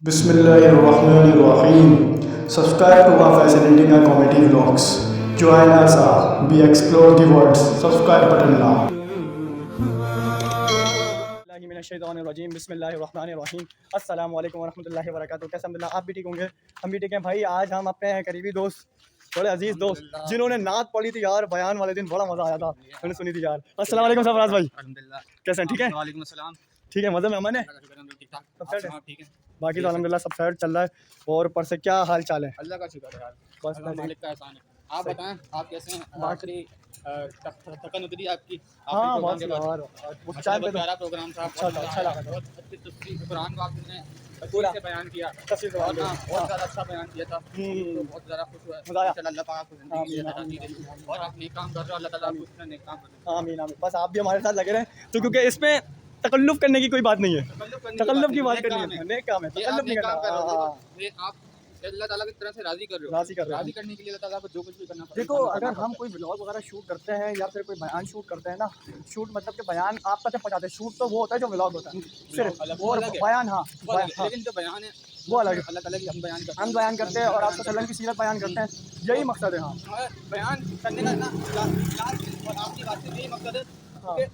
Bismillahirrahmanirrahim. Subscribe to our fascinating and comedy vlogs. Join us as we explore the world. Subscribe button now. बिस्मिल्लाहिर्रहमानिर्रहीम बिस्मिल्लाहिर्रहमानिर्रहीम अस्सलाम वालेकुम वरहमतुल्लाहि वबरकातुहू। कैसे अल्हम्दुलिल्लाह आप भी ठीक होंगे, हम भी ठीक हैं भाई। आज हम अपने करीबी दोस्त, बड़े अजीज दोस्त जिन्होंने नात पढ़ी थी यार, बयान वाले दिन बड़ा मजा आया था, मैंने सुनी थी यार। अस्सलाम वालेकुम सरफराज भाई, कैसे हैं? ठीक है, वालेकुम अस्सलाम। ठीक है, मजे में अमन है, ठीक ठाक। सब सेट है। ठीक है, बाकी तो अल्हम्दुलिल्लाह सब सेट चल रहा है। और ऊपर से क्या हाल चाल है? अल्लाह का शुक्र है यार, बस अल्लाह मालिक का एहसान है। आप सही। बताएं, आप कैसे हैं? बाकी थकन उतरी आपकी? हाँ प्रोग्राम बहुत के बाद यार, उस माशाल्लाह टाइम पे बहुत तो प्यारा प्रोग्राम था, अच्छा था, अच्छा लगा था। बहुत अच्छी तफसीर कुरान को आपने पूरा पूरा से बयान किया तफसीर से और बयान ना किया। बहुत ज़्यादा अच्छा बयान किया था, तो हम्म, बहुत ज़्यादा खुश हुआ। मजा आया। माशाल्लाह, अल्लाह पाक आपको ज़िंदगी आमीन, दे, आमीन, दे आमीन, और आप नेक काम कर रहे हो, अल्लाह ताला आपको इतना नेक काम कर दे। आमीन आमीन। बस आप भी हमारे साथ लगे रहें, तो क्योंकि इसमें तकल्लुफ़ करने की कोई बात नहीं है, तकल्लुफ़ की बात करनी है, नेक काम है, ये आप तकल्लुफ़ नहीं नेक काम कर रहे करना। हो, हाँ, ये आप अल्लाह ताला की तरफ से राज़ी कर रहे हो। राज़ी कर रहे हैं। राज़ी करने के लिए अल्लाह ताला को जो कुछ भी करना पड़ेगा, देखो, करना अगर पड़ता हम है। कोई व्लॉग वगैरह शूट करते हैं या फिर कोई बयान शूट करते हैं ना, शूट मतलब कि बयान आप तक पहुँचाते हैं, शूट तो वो होता है जो व्लॉग होता है सिर्फ, अलग और अलग है, बयान हाँ, वो अलग है। हाँ लेकिन जो बयान है वो अलग है। अल्लाह ताला की हम बयान करते हम हैं, बयान करते हैं और आप वसल्लम की सीरत बयान करते हैं, यही मकसद है। हाँ और बयान करने का ना लास्ट और आखिरी बात से यही मकसद है हाँ कि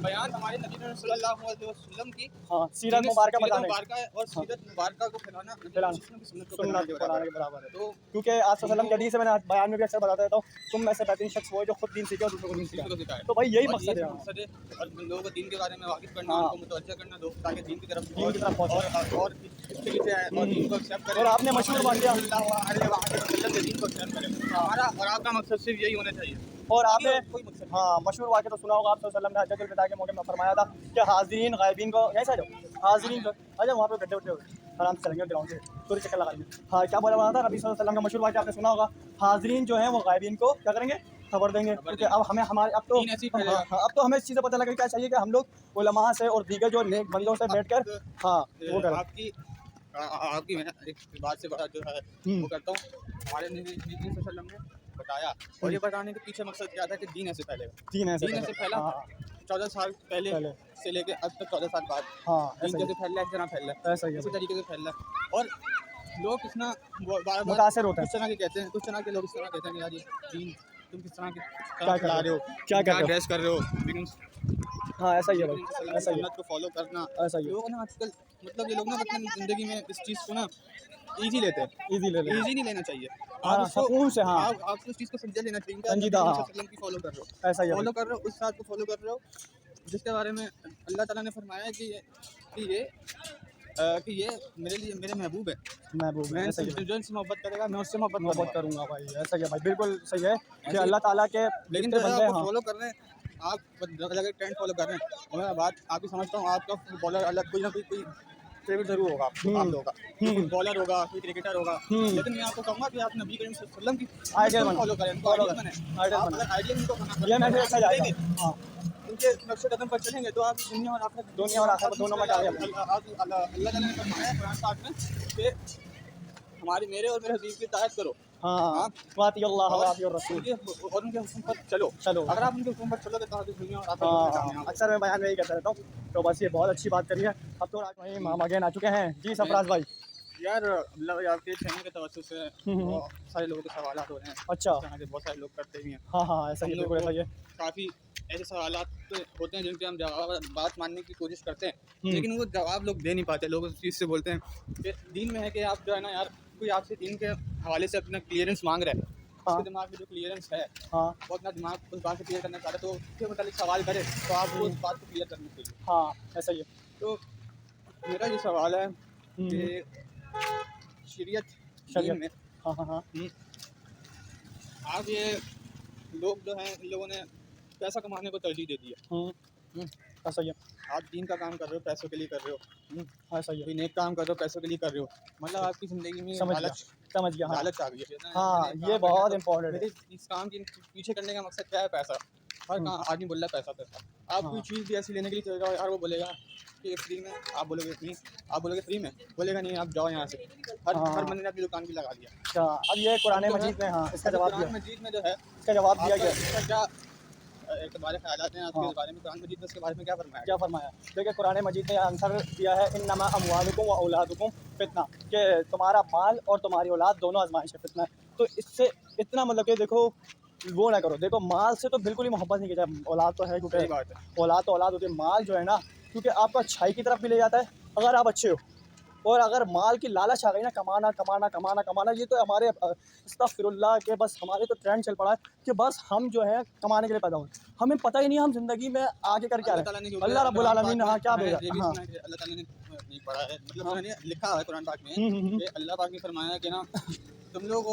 बयान हमारे नबी सल्लल्लाहु अलैहि वसल्लम की हाँ, सीरत मुबारक बताने मुबारक है और हाँ, सीरत मुबारक को फैलाना नबी फैलाना, वसल्लम की सुन्नत को सुन्नत फैलाने के फैलाने बराबर के बराबर है। है। तो क्योंकि आप वसल्लम के हदीस से मैंने बयान में भी अक्सर बताता रहता हूँ, तुम में से बेहतरीन शख्स वो है जो खुद दीन सीखे और दूसरों को दीन किसी को सिखाए। सिखाए तो भाई यही और मकसद है। ये मकसद है, और लोगों को दीन के बारे में वाकिफ करना, हाँ, उनको मुतवज्जह करना, लोग ताकि दीन की तरफ दीन की तरफ पहुँचे। और इसके पीछे आए और दीन को एक्सेप्ट करें और आपने मशहूर वाक़या सल्लल्लाहु अलैहि वसल्लम के दीन को एक्सेप्ट करें। हमारा और आपका मकसद सिर्फ यही होना चाहिए। और आपने कोई मकसद नहीं। हाँ मशहूर वाक़या तो सुना होगा, आप वसल्लम ने हज्जतुल विदा के मौके में फरमाया था कि हाज़रीन गायबीन को ऐसा जाओ, हाज़रीन को अच्छा वहाँ पे गड्ढे उड्ढे आराम से चलेंगे ग्राउंड से, थोड़ी चक्कर लगा लेंगे। हाँ क्या बोला था नबी सल्लल्लाहु अलैहि वसल्लम का मशहूर वाक़या आपने सुना होगा, हाज़रीन जो है वो गायबीन को क्या करेंगे, खबर देंगे। क्योंकि अब हमें हमारे अब तो दीन ऐसे ही हाँ, फैलेगा। हाँ, अब तो हमें इस चीज़ से पता लगा क्या चाहिए कि हम लोग उलमा से और दीगर जो नेक बंदों से बैठ कर हाँ वो करें। आपकी मैं एक बात से बात जो है वो करता हूँ। हमारे नबी सल्लल्लाहु अलैहि वसल्लम ने बताया और ये बताने के पीछे मकसद क्या था कि दीन ऐसे फैलेगा। दीन ऐसे दीन ऐसे फैला हाँ 14 साल पहले पहले से लेके अब तक 14 साल बाद हाँ दीन ऐसा कैसे ही फैल रहा है, इस तरह फैल रहा है, ऐसा ही है इसी तरीके से फैल रहा है। और लोग कितना बार मुतासर होता है। कुछ तरह के कहते हैं, कुछ तरह के लोग इस तरह कहते हैं कि यार ये दीन तुम किस तरह क्या के ला रहे हो, क्या क्या कर रहे हो? ड्रेस कर रहे हो, लेकिन हाँ ऐसा ही है भाई, ऐसा ही है, सुन्नत को फॉलो करना। ऐसा ही है। लोग ना आजकल मतलब ये लोग ना अपनी ज़िंदगी में इस चीज़ को ना ईजी लेते हैं, ईज़ी ले लें। ईजी नहीं लेना चाहिए। हाँ, आप उसको सुकून से हाँ। आप उस चीज़ को संजीदा लेना चाहिए कि आप संजीदा, नबी हाँ। सल्लल्लाहु अलैहि वसल्लम की फॉलो कर रहे हो, ऐसा ही है फॉलो कर रहे हो, उस बात को फॉलो कर रहे हो जिसके बारे में अल्लाह ताला ने फरमाया है कि ये मेरे लिए मेरे महबूब है। महबूब मैं है, ऐसा ही है। जो इनसे मोहब्बत करेगा मैं उससे मोहब्बत मोहब्बत करूँगा भाई, ऐसा ही है भाई, बिल्कुल सही है कि ऐसे ही। अल्लाह ताला के लेकिन जितने जो है बंदे आप हाँ फॉलो कर रहे हैं, आप अलग ट्रेंड फॉलो कर रहे हैं। और मैं बात आपकी समझता हूँ, आपका फुटबॉलर अलग कोई ना कोई फेवरेट जरूर होगा आप लोगों का, कोई फुटबॉलर होगा, कोई क्रिकेटर होगा। लेकिन मैं आपको कहूँगा कि आप नबी करीम सल्लल्लाहु अलैहि वसल्लम की आइडियल बनो, फॉलो करें, फॉलो आइडियल बने। करें, आइडियल आप बनो, अगर आइडियल इनको बना ये मैसेज अच्छा जाएगा। हाँ उनके नक्शे कदम पर चलेंगे तो आप दुनिया और आखिरत दुनिया और आखिरत दोनों में कामयाब होंगे। अल्लाह ताला ने फरमाया है कुरान पाक में कि हमारे मेरे और मेरे हबीब की इताअत करो। हाँ वाती अल्लाह और वाती और रसूल। उनके हुक्म पर चलो। चलो अगर आप उनके हुक्म पर चलोगे तो आप इस दुनिया और आखिरत में हाँ कामयाब अक्सर मैं बयान में यही कहता रहता हूँ, तो बस ये बहुत अच्छी बात करी है। अब तो राज भाई मामा अगेन आ चुके हैं जी सरफराज भाई। यार अल्लाह भाई आपके चैनल के तवज्जुह से बहुत सारे लोगों के सवाल हो रहे हैं। अच्छा इस तरह के बहुत सारे लोग करते भी हैं। हाँ हाँ ऐसा ही है, हम लोग बिल्कुल ऐसा ही है। काफ़ी ऐसे सवाल होते हैं जिनके हम जवाब बात मानने की कोशिश करते हैं, लेकिन वो जवाब लोग दे नहीं पाते। लोग उस चीज़ से बोलते हैं कि दीन में है कि आप जो है ना यार, कोई आपसे दीन के हवाले से अपना क्लियरेंस मांग रहा है, हाँ उसके दिमाग में जो क्लियरेंस है हाँ वो अपना दिमाग उस बात से क्लियर करना चाहता है, तो उसके मतलब सवाल करे तो आपको उस बात को क्लियर करना चाहिए। हाँ ऐसा ही है। तो मेरा ये सवाल है कि शरीयत शरीयत दीन में हाँ हाँ हाँ आज ये लोग जो हैं, इन लोगों ने पैसा कमाने को तरजीह दे दी है। ऐसा ही है। आप दीन का काम कर रहे हो, पैसों के लिए कर रहे हो, ऐसा ही है, कोई नेक काम कर रहे हो, पैसों के लिए कर रहे हो, मतलब आपकी ज़िंदगी में समझ गया लालच समझ गया। हाँ लालच आ गई है। हाँ ये बहुत इम्पोर्टेंट है। मेरे इस काम के पीछे करने का मकसद क्या है? पैसा। हर काम आदमी बोल रहा है पैसा पैसा। आप कोई चीज़ भी ऐसी लेने के लिए चले जाओ यार, वो बोलेगा कि ये फ्री में, आप बोलोगे फ्री, आप बोलोगे फ्री में, बोलेगा नहीं आप जाओ यहाँ से। हर बंदे ने अपनी दुकान भी लगा दिया। अच्छा अब ये कुरान मजीद में हाँ इसका जवाब कुरान दिया, मजीद में जो है इसका जवाब दिया आपका गया। इसका क्या एतबार ख्यालात हैं आपके हाँ। इस बारे में, कुरान मजीद में इसके बारे में क्या फरमाया? क्या फरमाया? देखिए कुरान मजीद ने आंसर दिया है, इन्नमा अमवालुकुम व औलादुकुम फितना, कि तुम्हारा माल और तुम्हारी औलाद दोनों आजमाइश है, फितना है। तो इससे इतना मतलब कि देखो वो ना करो, देखो माल से तो बिल्कुल ही मोहब्बत नहीं की जाए, औलाद तो है सही क्योंकि बात है। औलाद तो औलाद होती है, माल जो है ना क्योंकि आपको अच्छाई की तरफ भी ले जाता है अगर आप अच्छे हो। और अगर माल की लालच आ गई ना, कमाना कमाना कमाना कमाना, ये तो हमारे अस्तगफिरुल्लाह के बस हमारे तो ट्रेंड चल पड़ा है कि बस हम जो है कमाने के लिए पैदा हुए, हमें पता ही नहीं है हम ज़िंदगी में आगे कर क्या अल्लाह रहे ताला ने हैं। जो अल्लाह रब्बुल कुरान पाक आलमीन में हाँ क्या मैंने भेजा, ये भी हाँ सुना है कि अल्लाह ताला ने नहीं पढ़ा है, मतलब हाँ। मैंने लिखा है कुरान पाक में हम्म। कि अल्लाह पाक ने फरमाया कि ना तुम लोग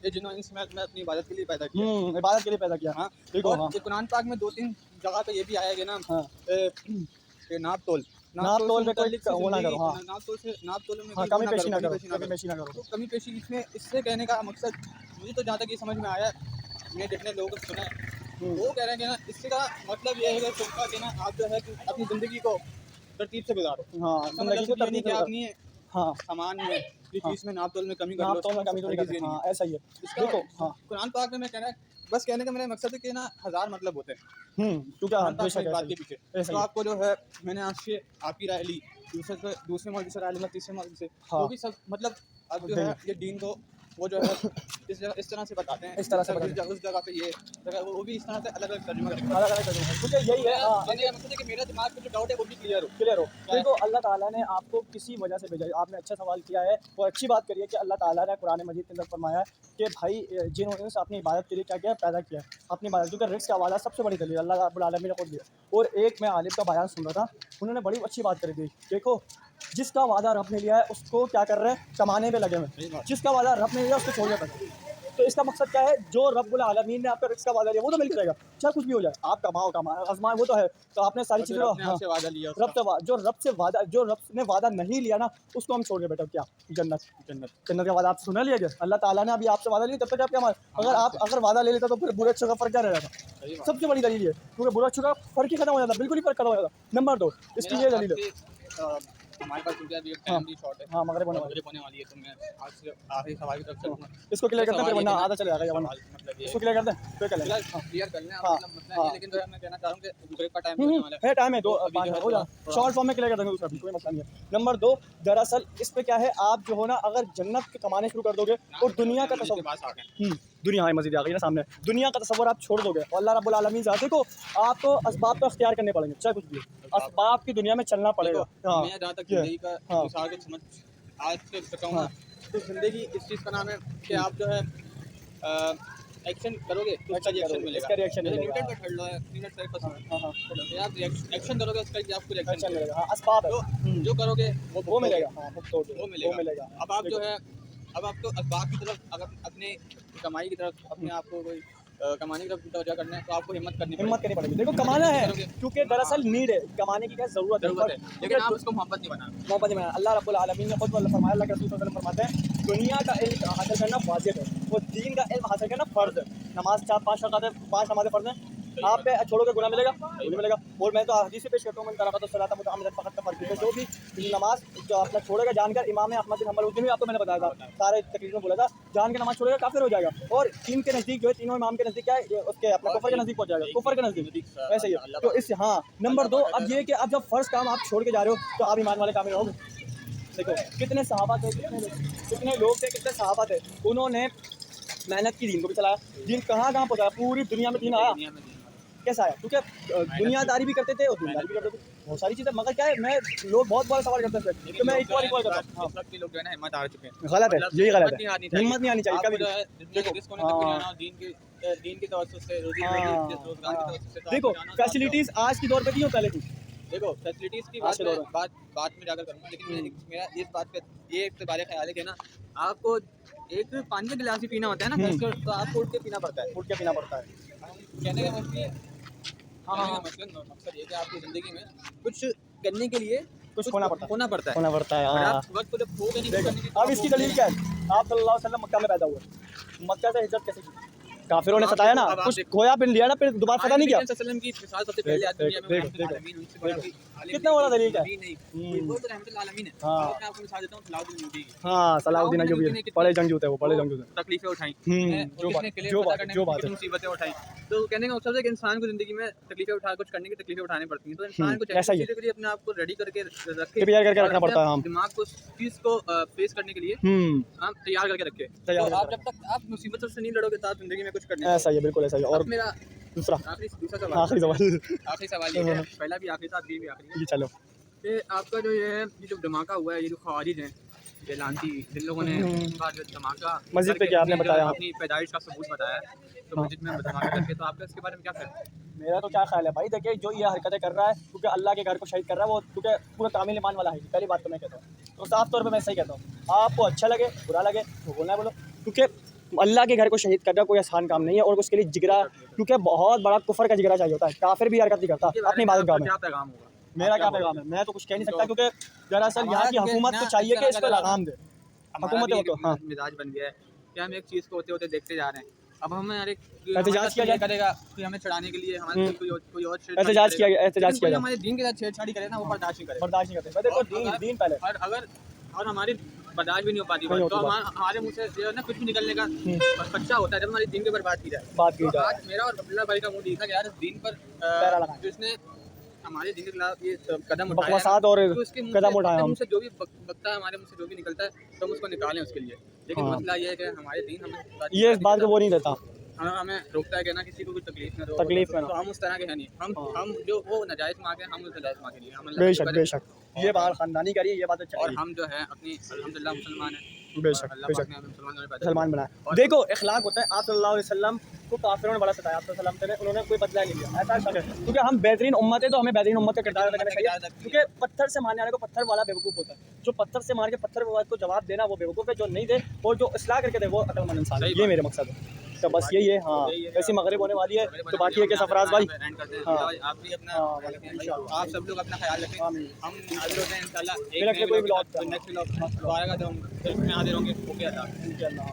ये जिन्नो इंस में अपनी इबादत के लिए पैदा किया। इबादत के लिए पैदा किया। हाँ, देखो और हाँ ये कुरान पाक में 2-3 जगह पे ये भी आया है कि ना हाँ कि नाप तोल नाप से तोल पे कोई मुतल्लिक सी वो ना ज़िंदगी, करो, हाँ नाप तोल में हाँ भी वो कमी ना पेशी करो, ना कमी करो, पेशी ना कमी करो। पेशी ना करो। तो कमी पेशी इसमें इससे कहने का मकसद मुझे तो जहाँ तक ये समझ में आया, मैंने जितने लोगों को सुना है वो कह रहे हैं कि ना इससे का मतलब ये है कि तुमका कि ना आप जो है कि अपनी ज़िंदगी को तरतीब से गुजारो। हाँ इसका ज़िंदगी मतलब को ये नहीं तरतीब कि से आप गुजारो। नहीं हाँ सामान में किसी हाँ चीज़ में नाप तोल में कमी कर नाप लो, तोल में कमी तो नहीं हरगिज़ करते, ये नहीं हाँ है। ऐसा ही है। इसका देखो हाँ कुरान पाक में मैं कहना है, बस कहने का मेरा मकसद है कि ना हज़ार मतलब होते हैं क्योंकि कुरान पाक बेशक में इस ऐसा बात ही के पीछे। ऐसा तो ही है। आपको जो है मैंने आपसे आपकी राय ली, दूसरे मौलवी से राय लूँगा, तीसरे मौलवी से, हाँ। वो भी सब मतलब अब जो है ये दीन को वो जो है इस तरह से बताते हैं, इस तरह से उस जगह पे ये जगह वो भी इस तरह से अलग-अलग तर्जुमा करके अलग बताते अलग तरीके से, क्योंकि यही है हैं। हाँ कहने का मकसद है कि मेरा दिमाग में जो डाउट है वो भी क्लियर हो। क्लियर हो। क्या है? देखो अल्लाह ताला ने आपको किसी वजह से भेजा है, आपने अच्छा सवाल किया है और अच्छी बात करी है कि अल्लाह ताला ने कुरान मजीद के अंदर फरमाया है कि भाई जिन्होंने अपनी इबादत के लिए क्या किया, पैदा किया अपनी इबादत, क्योंकि रिस्क का वादा सबसे बड़ी दलील अल्लाह रब्बुल आलमीन ने खुद दिया। और एक मैं आलिम का बयान सुन रहा था, उन्होंने बड़ी अच्छी बात करी थी, देखो जिसका वादा रब ने लिया है उसको क्या कर रहे हैं, कमाने पे लगे सही हुए, बात। जिसका वादा रब ने लिया उसको छोड़ने पे। तो इसका मकसद क्या है, जो रब्बुल आलमीन ने आपका रिस्क का वादा लिया वो तो मिल जाएगा, चाहे कुछ भी हो जाए, आप कमाओ कमाओ आजमाए वो तो है। तो आपने सारी और चीज़ें जो अपने हाँ आप से वादा लिया रब उसका से जो रब ने वादा नहीं लिया ना उसको हम छोड़ के बैठो क्या, जन्नत। जन्नत। जन्नत का वादा आपसे सुना लिया गया, अल्लाह ताला ने अभी आपसे वादा लिया, तब तक आप क्या अगर आप अगर वादा ले लेता तो फिर बुरे अच्छे का फर्क क्या रह जाता। सही बात। सबसे बड़ी दलील है, क्योंकि बुरा अच्छे का फर्क ही खत्म हो जाता, बिल्कुल ही फर्क खत्म हो जाता। नंबर 2 इसकी ये दलील है। हमारे पास क्योंकि अभी हाँ टाइम भी शॉर्ट है, हाँ मगरिब होने वाली मगरिब होने वाली है, तो मैं आज से आखिरी सवाल की तरफ चलूँगा। इसको क्लियर करते हैं फिर सवाल ये वरना कि ना- आधा चले जाएगा, वरना सवाल मतलब ये इसको क्लियर करते हैं फिर कर लेंगे। क्लियर कर लें, हाँ, मतलब मसला हाँ। ये, लेकिन जो है मैं कहना चाह रहा हूँ कि ब्रेक का टाइम होने वाला है। है टाइम है दो तो अभी 5 जो है हो जाए, थोड़ा- शॉर्ट फॉर्म में क्लियर कर देंगे उसका भी कोई मसला नहीं है। नंबर 2 दरअसल इस पे क्या है, आप जो हो ना अगर जन्नत के कमाने शुरू कर दोगे और दुनिया का इसके तसव्वुर पास आ गए। दुनिया है मस्जिद आ गई ना सामने, दुनिया का तसव्वुर आप छोड़ दोगे और अल्लाह रब्बुल आलमीन से देखो आपको असबाब तो अख्तियार करने पड़ेंगे, चाहे कुछ भी हो, असबाब की दुनिया में चलना पड़ेगा। देखो, हाँ मैं जहाँ तक ये, ज़िंदगी का हाँ। मिसाल के समझ आज से बताऊँ ना, हाँ। तो ज़िंदगी इस चीज़ का नाम है कि आप जो है एक्शन करोगे तो उसका Action रिएक्शन करोगे, मिलेगा। उसका reaction जैसे मिलेगा। न्यूटन का ठंड लो है, न्यूटन का हाँ हाँ हाँ तो आप एक्शन करोगे उसका आपको रिएक्शन अच्छा मिलेगा। मिलेगा, हाँ असबाब है तो जो करोगे वो भुगतोगे। मिलेगा, हाँ भुगतोगे, वो वो मिलेगा। अब आप जो है अब आपको असबाब की तरफ अगर अपने कमाई की तरफ अपने आप को कोई कमाने की तरफ तवज्जो करना है तो आपको हिम्मत करनी हिम्मत पड़ेगी। करनी पड़ेगी, देखो कमाना है करोगे। क्योंकि दरअसल नीड है, कमाने की क्या ज़रूरत ज़रूरत है, है, लेकिन आप उसको मोहब्बत नहीं बनाना। मोहब्बत नहीं बनाना। अल्लाह रब्बुल आलमीन ने खुद फरमाया, अल्लाह के रसूल सल्लल्लाहु अलैहि वसल्लम फरमाते हैं दुनिया का इल्म हासिल करना वाजिब है और दीन का इल्म हासिल करना फ़र्ज़ है। नमाज 4-5 रकात है, 5 नमाज़ें फ़र्ज़ हैं, आप पे छोड़ोगे गुनाह मिलेगा, वो भी मिलेगा। और मैं तो हदीस से पेश करता हूँ, मन तराका तो सलाता मुतअम्मिदन फ़क़त कफ़र, क्योंकि जो भी नमाज जो अपना छोड़ेगा जानकर, इमाम अहमद बिन हंबल उस दिन भी आपको मैंने बताया था, सारे तकरीर में बोला था, जान के नमाज छोड़ेगा काफिर हो जाएगा। और तीन के नज़दीक जो है, तीनों इमाम के नज़दीक क्या है, उसके अपने कुफर के नज़दीक पहुँच जाएगा, कुफर के नज़दीक ऐसे ही है। तो इस हाँ नंबर 2 अब ये कि अब जब फ़र्ज़ काम आप छोड़ के जा रहे हो तो आप ईमान वाले कामिल रहोगे। देखो कितने सहाबा थे, कितने लोग थे, कितने सहाबा थे, उन्होंने मेहनत की, दीन को भी चलाया, दीन कहाँ कहाँ पहुँचाया, पूरी दुनिया में दीन आया। दुनिया में कैसा आया, क्योंकि दुनियादारी भी करते थे और दुनियादारी भी करते थे, बहुत सारी चीज़ें। मगर क्या है, मैं लोग बहुत बड़ा सवाल करते थे तो मैं इक्वल करता हूँ। इस वक्त के लोग जो है ना हिम्मत हार चुके हैं। गलत है, यही गलत है, हिम्मत नहीं आनी चाहिए। हिम्मत नहीं आनी चाहिए आपको कभी जो भी। है जिंदगी के रिस्क होने तक भी जाना और दीन की तवज्जो से रोजगार की तवज्जो से तो देखो आपको जाना, तो फैसिलिटीज़ आज की दौर पे थी और पहले थी। देखो फैसिलिटीज़ की आज के दौर में। बात में जाकर करूँगा, लेकिन मेरा इस बात पे ये एक बारे ख्याल है कि ना आपको एक पानी का गिलास ही पीना होता है ना, तो आपको उठ के पीना पड़ता है। उठ के पीना पड़ता है। कहने का मकसद ये कि आपकी ज़िंदगी में कुछ करने के लिए कुछ होना पड़ता है, होना पड़ता है। होना पड़ता है। और हाँ आप वक्त को जब खो गए नहीं देखो करने की, अब इसकी दलील क्या है, आप सल्लल्लाहु अलैहि वसल्लम मक्का में पैदा हुए, मक्का से हिजरत कैसे की, काफिरों ने सताया ना, कुछ खोया फिर लिया ना, फिर दोबारा पता नहीं किया। की मिसाल सबसे पहले आज दुनिया में देखो, आलमीन उनसे बड़ा भी कितना बड़ा तरीका है। नहीं वो तो रहमतुल्लाह आलमीन है। हाँ। मैं आपको मिसाल देता हूँ सलाउद्दीन अय्यूबी की। हाँ सलाउद्दीन अय्यूबी कितने- कितने- बड़े जंगजू थे वो, बड़े जंगजू थे। तकलीफें उठाई जो बात जो बात है। मुसीबतें उठाई। तो कहने का मकसद है कि इंसान को ज़िंदगी में तकलीफें उठा कुछ करने की तकलीफें उठानी पड़ती हैं। तो इंसान को ऐसा ही है। चीज़ों के लिए अपने आप को रेडी करके रखे, प्रिपेयर करके और रखना अपने पड़ता है, हाँ। दिमाग को उस चीज़ को फेस करने के लिए हम तैयार करके रखे। तैयार तो आप करके जब तक आप मुसीबतों से नहीं लड़ोगे तो आप ज़िंदगी में कुछ करने ऐसा ही है, बिल्कुल ऐसा ही है। और अब मेरा दूसरा दूसरा सवाल आखिरी सवाल आखिरी सवाल ये है, पहला भी आखिरी था, अभी भी आखिरी है जी चलो। कि आपका जो ये है, ये जो धमाका हुआ है, ये जो ख़वारिज हैं, ये लानती जिन लोगों ने का जो धमाका मस्जिद पे करके क्या आपने अपनी जो बताया? अपनी पैदाइश का सबूत बताया है, तो मस्जिद में धमाका करके, तो आपका इसके बारे में क्या ख्याल है? मेरा तो क्या ख्याल है भाई, देखिए जो ये हरकतें कर रहा है क्योंकि अल्लाह के घर को शहीद कर रहा है, वो क्योंकि पूरा कामिल ईमान वाला है। पहली बात तो मैं कहता हूँ, तो साफ तौर पे मैं सही कहता हूँ। आपको अच्छा लगे बुरा लगे तो बोलना है बोलो, क्योंकि अल्लाह के घर को शहीद करना कोई आसान काम नहीं है, और उसके लिए जिगरा, क्योंकि बहुत बड़ा कुफर का जिगरा चाहिए होता है। काफिर भी हरकत नहीं करता इसके बारे अपनी में इबादत गाह आपका में। क्या पैगाम होगा? मेरा आप क्या बोलोगे? पैगाम है, मैं तो कुछ कह नहीं सकता, क्योंकि दरअसल यहाँ हमारा की हुकूमत को ना चाहिए कि इस इस पर तरह का लगाम दे। हमारा हुकूमत भी को हाँ मिजाज बन गया है कि हम एक चीज़ को होते होते देखते जा रहे हैं। अब हमें हर एक एहतजाज किया जाए करेगा, कोई हमें छुड़ाने के लिए हमारे कोई और एहतजाज किया लेकिन कोई जाए, हमारे दीन के साथ छेड़छाड़ी करे ना, वो बर्दाश्त नहीं करेगा। बर्दाश्त नहीं करते। मैं देखो दीन दीन पहले, और अगर और हमारी बर्दाश्त भी नहीं हो पाती नहीं बात, तो होती बात। हमारे मुंह से जो है ना कुछ भी निकलने का खर्चा होता है जब हमारी दीन के ऊपर बात की जाए। बात की तो जाए। आज मेरा और अब्दुल्ला भाई का मूड ये था कि यार इस दीन पर पैरा लगाएं। जिसने हमारे दीन के खिलाफ ये कदम उठाया बकवासात और तो उसके मुंह कदम से- उठाए अपने हम। मुंह से जो भी बकता है, हमारे मुंह से जो भी निकलता है, तो हम उसको निकालें उसके लिए। लेकिन हाँ। मसला ये है कि हमारे दीन हमें ये इस बात को वो नहीं देता। हमें रोकता है कि ना किसी को भी तकलीफ ना दो, तकलीफ में ना। तो हम उस तरह के हैं नहीं। हम जो वो नाजायज़ मांगे, हम उस नाजायज़ मांगे नहीं, हम अल्लाह बेशक का शुक्र है। बेशक ये बात खानदानी करी, ये बात तो और चाहिए। हम जो है अपनी अल्हम्दुलिल्लाह मुसलमान हैं। बेशक अल्लाह बेशक पाक ने हमें मुसलमान बनाया। मुसलमान बनाया। देखो इखलाक होता है, आप सल्लल्लाहु अलैहि वसल्लम को काफिरों ने बड़ा सताया, आप सल्लल्लाहु अलैहि वसल्लम उन्होंने कोई बदला नहीं लिया, ऐसा शक है। क्योंकि हम बेहतरीन उम्मत है, तो हमें बेहतरीन उम्मत का किरदार अदा करना चाहिए। क्योंकि पत्थर से मारने वाले को पत्थर वाला बेवकूफ़ होता है। जो पत्थर से मार के पत्थर को जवाब देना वो बेवकूफ़ है, जो नहीं दे और जो इस्लाह करके दे वो अक्लमंद इंसान है। ये मेरे मकसद है। तो बस यही है। हाँ ऐसी मगरिब होने वाली है, तो बाकी है कि सफराज भाई हाँ। आप भी अपना आप सब लोग अपना ख्याल रखें। हम हाजिर होते हैं इंशाल्लाह फिर अगले कोई ब्लॉग नेक्स्ट ब्लॉग दोबारा का, तो हम फिर हाजिर होंगे। ओके अल्लाह। इंशाल्लाह।